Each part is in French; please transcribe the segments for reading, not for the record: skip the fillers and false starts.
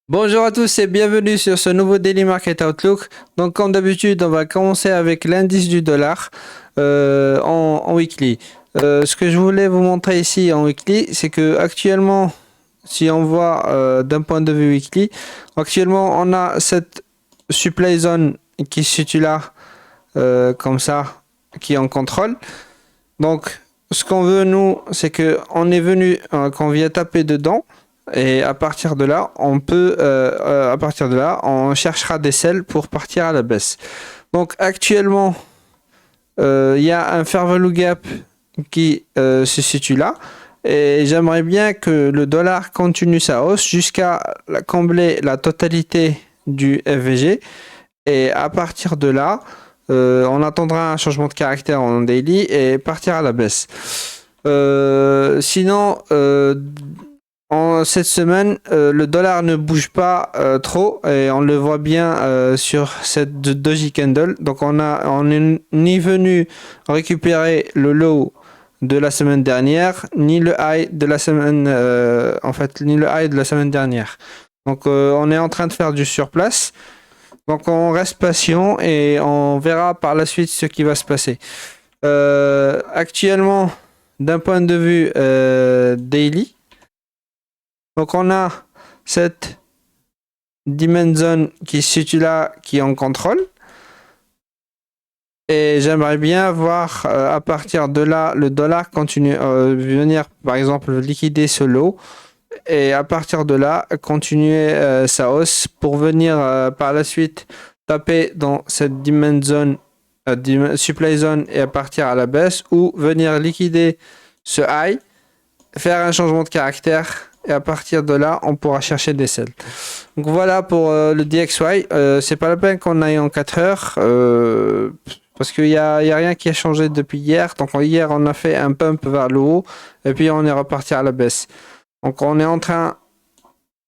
Bonjour à tous et bienvenue sur ce nouveau Daily Market Outlook. Donc comme d'habitude, on va commencer avec l'indice du dollar en weekly. Ce que je voulais vous montrer ici en weekly, c'est que actuellement, si on voit d'un point de vue weekly, actuellement on a cette supply zone qui se situe là, comme ça, qui est en contrôle. Donc ce qu'on veut nous, c'est que on est venu, qu'on vient taper dedans. Et à partir de là, à partir de là, on cherchera des selles pour partir à la baisse. Donc actuellement, il y a un fair value gap qui se situe là. Et j'aimerais bien que le dollar continue sa hausse jusqu'à combler la totalité du FVG. Et à partir de là, on attendra un changement de caractère en daily et partir à la baisse. Sinon, en cette semaine, le dollar ne bouge pas trop et on le voit bien sur cette doji candle. Donc on n'est ni venu récupérer le low de la semaine dernière, ni le high de la semaine, ni le high de la semaine dernière. Donc on est en train de faire du surplace. Donc on reste patient et on verra par la suite ce qui va se passer. Actuellement, d'un point de vue daily, donc on a cette demand zone qui se situe là, qui est en contrôle. Et j'aimerais bien voir à partir de là, le dollar continue venir, par exemple, liquider ce lot. Et à partir de là, continuer sa hausse pour venir par la suite taper dans cette demand zone, supply zone et partir à la baisse, ou venir liquider ce high, faire un changement de caractère et à partir de là on pourra chercher des sells. Donc voilà pour le DXY. C'est pas la peine qu'on aille en 4 heures parce qu'il y a rien qui a changé depuis hier. Donc hier on a fait un pump vers le haut et puis on est reparti à la baisse. Donc on est en train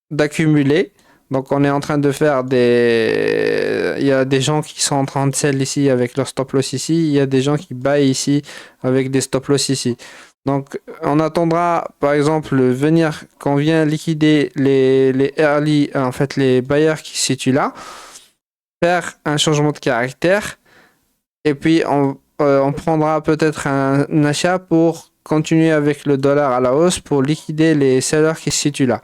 d'accumuler. Donc on est en train de faire des... Il y a des gens qui sont en train de sell ici avec leur stop loss ici. Il y a des gens qui buy ici avec des stop loss ici. Donc on attendra par exemple venir quand vient liquider les early, en fait les buyers qui se situent là, faire un changement de caractère et puis on prendra peut-être un achat pour continuer avec le dollar à la hausse pour liquider les sellers qui se situent là.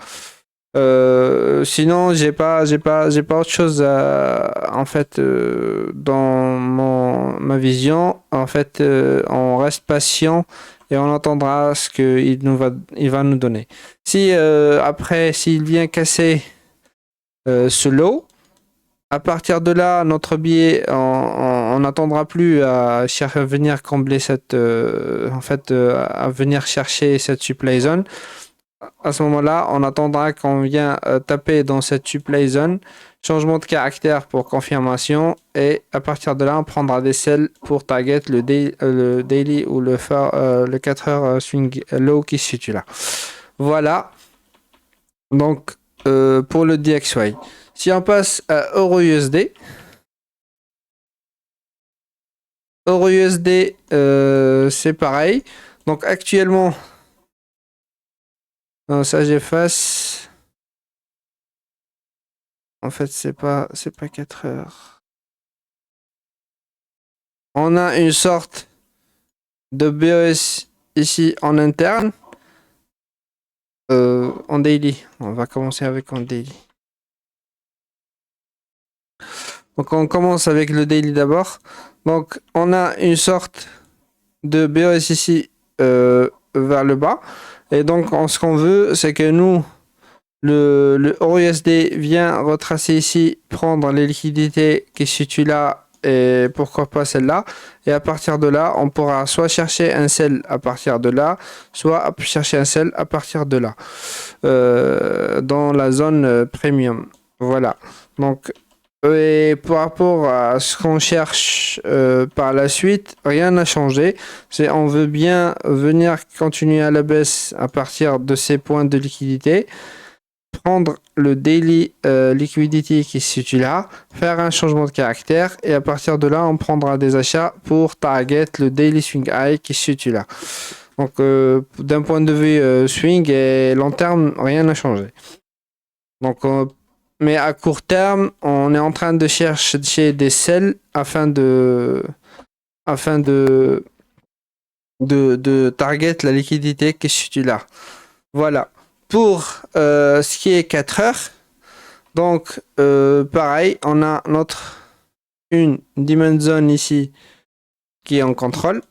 Sinon, j'ai pas autre chose en fait dans ma vision. En fait, on reste patient et on entendra ce il va nous donner. Si après, s'il vient casser ce lot, à partir de là, notre billet, on n'attendra plus à venir combler cette, à venir chercher cette supply zone. À ce moment-là, on attendra qu'on vient taper dans cette supply zone, changement de caractère pour confirmation, et à partir de là, on prendra des sells pour target le daily ou le 4 heures swing low qui se situe là. Voilà. Donc, pour le DXY. Si on passe à EURUSD, EURUSD, c'est pareil. Donc, actuellement, non, ça j'efface. En fait, c'est pas 4 heures. On a une sorte de BOS ici en interne. En daily. On va commencer avec en daily. Donc on commence avec le daily d'abord. Donc on a une sorte de BOS ici vers le bas. Et donc ce qu'on veut, c'est que nous, le EURUSD vient retracer ici, prendre les liquidités qui se situent là et pourquoi pas celle-là. Et à partir de là, on pourra soit chercher un sell à partir de là, soit chercher un sell à partir de là, dans la zone premium. Voilà. Donc, et par rapport à ce qu'on cherche par la suite, rien n'a changé. On veut bien venir continuer à la baisse à partir de ces points de liquidité, prendre le daily liquidity qui se situe là, faire un changement de caractère et à partir de là on prendra des achats pour target le daily swing high qui se situe là. Donc d'un point de vue swing et long terme, rien n'a changé. Donc Mais à court terme, on est en train de chercher des sels afin de target la liquidité qui est là. Voilà. Pour ce qui est 4 heures, donc pareil, on a une demand zone ici qui est en contrôle.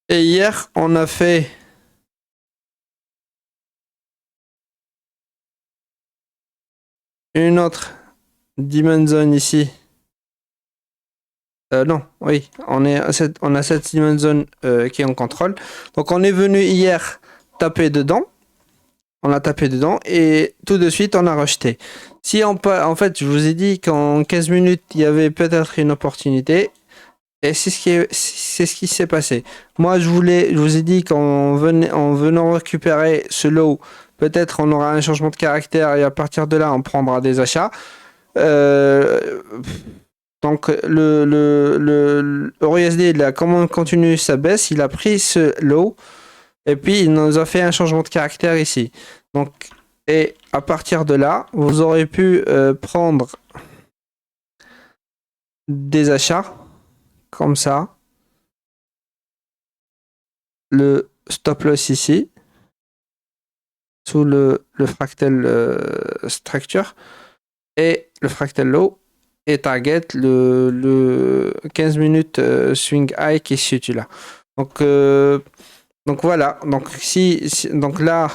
Et hier, on a fait une autre demand zone ici. Non, oui, on a cette demand zone qui est en contrôle. Donc on est venu hier taper dedans. On a tapé dedans et tout de suite on a rejeté. Si en fait, je vous ai dit qu'en 15 minutes, il y avait peut-être une opportunité. Et c'est ce qui s'est passé. Moi, je vous ai dit en venant récupérer ce lot, peut-être on aura un changement de caractère et à partir de là, on prendra des achats. Donc, le EURUSD, il a continue sa baisse, il a pris ce lot et puis il nous a fait un changement de caractère ici. Donc, et à partir de là, vous aurez pu prendre des achats comme ça. Le stop loss ici sous le fractal structure et le fractal low et target le 15 minutes swing high qui est situé là. Donc voilà, donc là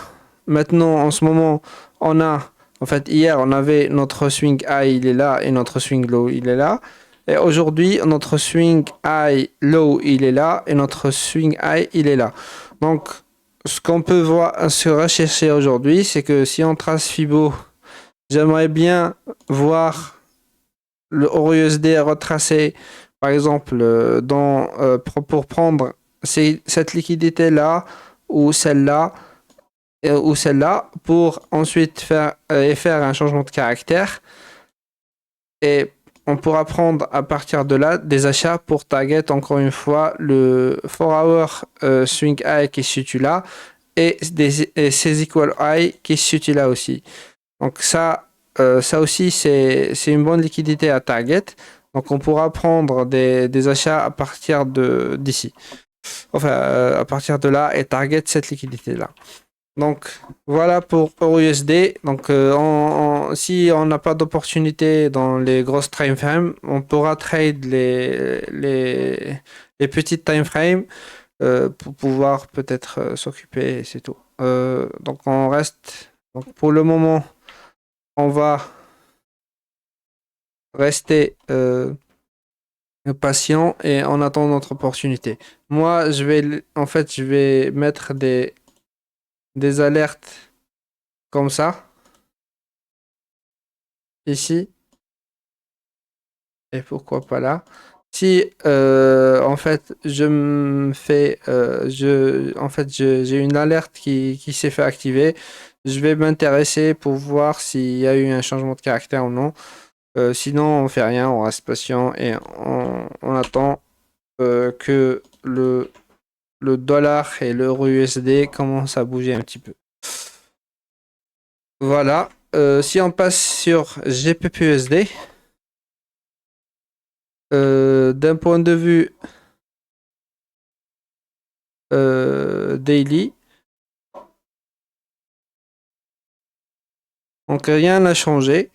maintenant en ce moment on a en fait hier on avait notre swing high il est là et notre swing low il est là. Et aujourd'hui, notre swing high low, il est là, et notre swing high, il est là. Donc, ce qu'on peut se rechercher aujourd'hui, c'est que si on trace Fibo, j'aimerais bien voir le EURUSD retracé, par exemple, pour prendre cette liquidité-là ou celle-là, pour ensuite faire un changement de caractère. Et on pourra prendre à partir de là des achats pour target encore une fois le 4 hour swing high qui se situe là et ses equal high qui se situe là aussi. Donc ça aussi c'est une bonne liquidité à target. Donc on pourra prendre des achats à partir d'ici. Enfin à partir de là et target cette liquidité là. Donc voilà pour EURUSD. Donc si on n'a pas d'opportunité dans les grosses time frames, on pourra trade les petites time frames pour pouvoir peut-être s'occuper, c'est tout. Donc on reste. Donc pour le moment, on va rester patient et on attend notre opportunité. Moi, je vais mettre des alertes comme ça, ici, et pourquoi pas là. Si en fait j'ai une alerte qui s'est fait activer, je vais m'intéresser pour voir s'il y a eu un changement de caractère ou non. Sinon on fait rien, on reste patient et on attend que le dollar et l'euro USD commencent à bouger un petit peu. Voilà. Si on passe sur GBPUSD, d'un point de vue daily, donc rien n'a changé.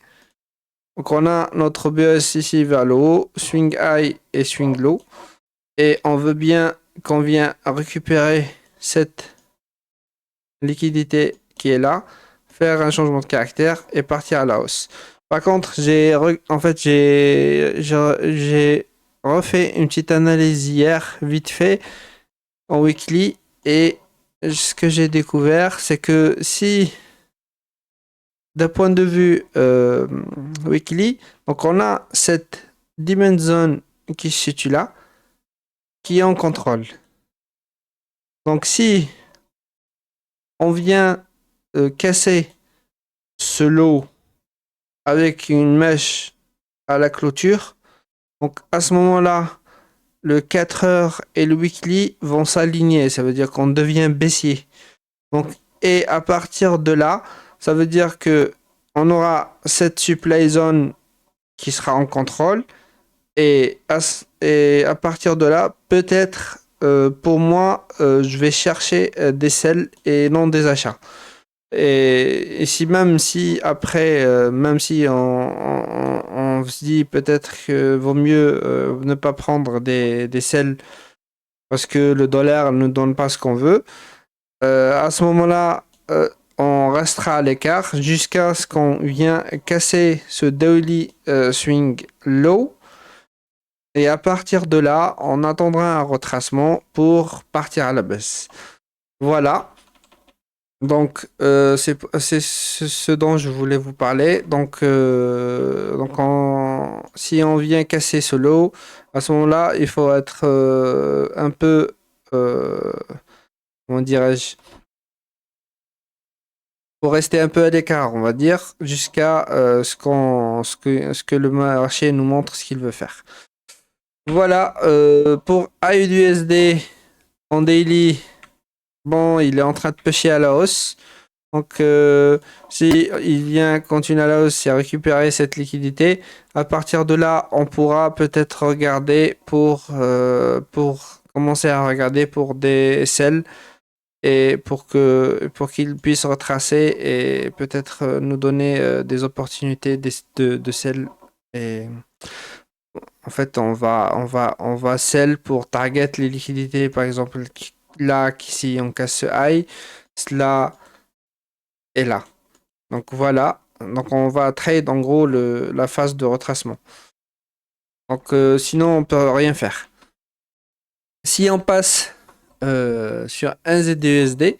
Donc on a notre BS ici vers le haut, swing high et swing low. Et on veut bien qu'on vienne récupérer cette liquidité qui est là, faire un changement de caractère et partir à la hausse. Par contre, j'ai refait une petite analyse hier, vite fait, en weekly, et ce que j'ai découvert, c'est que si, d'un point de vue weekly, donc on a cette demand zone qui se situe là, qui est en contrôle. Donc si on vient casser ce lot avec une mèche à la clôture, donc à ce moment-là, le 4 heures et le weekly vont s'aligner, ça veut dire qu'on devient baissier. Donc Et à partir de là, ça veut dire que on aura cette supply zone qui sera en contrôle. Et à partir de là, peut-être pour moi, je vais chercher des sells et non des achats. Et si même si après, même si on se dit peut-être que vaut mieux ne pas prendre des sells parce que le dollar ne donne pas ce qu'on veut, à ce moment-là, on restera à l'écart jusqu'à ce qu'on vienne casser ce daily swing low. Et à partir de là, on attendra un retracement pour partir à la baisse. Voilà. Donc, c'est ce dont je voulais vous parler. Si on vient casser ce lot, à ce moment-là, il faut être un peu, euh, comment dirais-je, pour rester un peu à l'écart, on va dire, jusqu'à ce que le marché nous montre ce qu'il veut faire. Voilà, pour AUDUSD en daily, bon, il est en train de pêcher à la hausse. Donc, si il vient continuer à la hausse et à récupérer cette liquidité, à partir de là, on pourra peut-être regarder pour commencer à regarder pour des sells et pour qu'ils puissent retracer et peut-être nous donner des opportunités de sell. Et en fait, on va sell pour target les liquidités, par exemple, là, si on casse ce high, cela est là. Donc voilà. Donc on va trade en gros la phase de retracement. Donc sinon, on peut rien faire. Si on passe sur un ZUSD,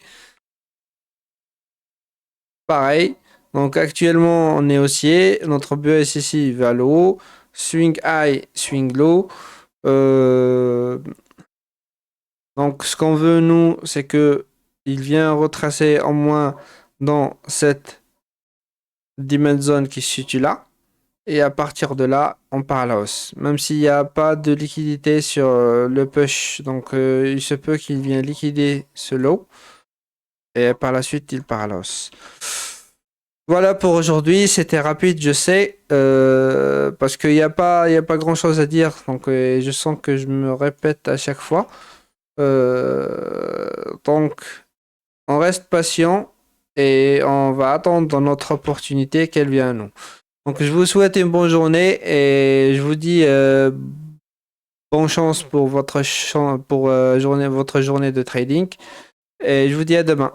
pareil. Donc actuellement, on est haussier. Notre BSCI va le haut. Swing high, swing low. Donc ce qu'on veut, nous, c'est que il vient retracer en moins dans cette demand zone qui se situe là. Et à partir de là, on part à la hausse. Même s'il n'y a pas de liquidité sur le push, donc il se peut qu'il vienne liquider ce lot. Et par la suite, il part à la hausse. Voilà pour aujourd'hui. C'était rapide, je sais. Parce qu'il n'y a pas grand-chose à dire. Donc je sens que je me répète à chaque fois. Donc, on reste patient. Et on va attendre notre opportunité qu'elle vient à nous. Donc je vous souhaite une bonne journée et je vous dis bonne chance pour votre journée de trading et je vous dis à demain.